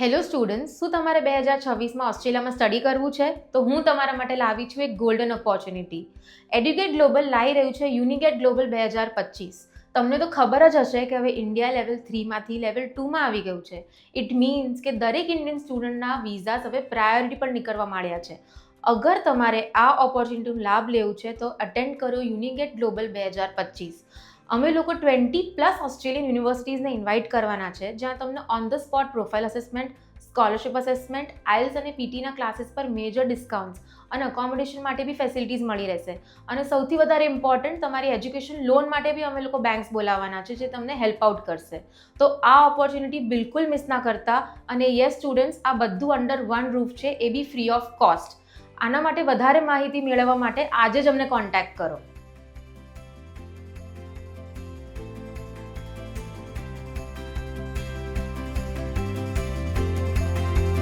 Hello students, શું તમારે 2026માં ઓસ્ટ્રેલિયામાં સ્ટડી કરવું છે? તો હું તમારા માટે લાવી છું એક ગોલ્ડન ઓપોર્ચ્યુનિટી. એડ્યુકેટ ગ્લોબલ લાવી રહ્યું છે યુનિકેટ ગ્લોબલ 2025. તમને તો ખબર જ હશે કે હવે ઇન્ડિયા લેવલ 3માંથી લેવલ 2માં આવી ગયું છે. ઇટ મીન્સ કે દરેક ઇન્ડિયન સ્ટુડન્ટના વિઝાસ હવે પ્રાયોરિટી પર નીકળવા માંડ્યા છે. અગર તમારે આ ઓપોર્ચ્યુનિટીનો લાભ લેવું છે તો અટેન્ડ કરો યુનિકેટ ગ્લોબલ 2025. અમે લોકો 20+ ઓસ્ટ્રેલિયન યુનિવર્સિટીઝને ઇન્વાઇટ કરવાના છે, જ્યાં તમને on the spot profile assessment, scholarship assessment, IELTS અને પીટીના ક્લાસીસ પર મેજર ડિસ્કાઉન્ટ્સ અને અકોમોડેશન માટે બી ફેસિલિટીઝ મળી રહેશે. અને સૌથી વધારે ઇમ્પોર્ટન્ટ, તમારી એજ્યુકેશન લોન માટે બી અમે લોકો બેંક્સ બોલાવવાના છે, જે તમને હેલ્પ આઉટ કરશે. તો આ ઓપોર્ચ્યુનિટી બિલકુલ મિસ ના કરતા. અને યસ સ્ટુડન્ટ્સ, આ બધું અંડર વન રૂફ છે, એ બી ફ્રી ઓફ કોસ્ટ. આના માટે વધારે માહિતી મેળવવા માટે આજે જ અમને કોન્ટેક્ટ કરો.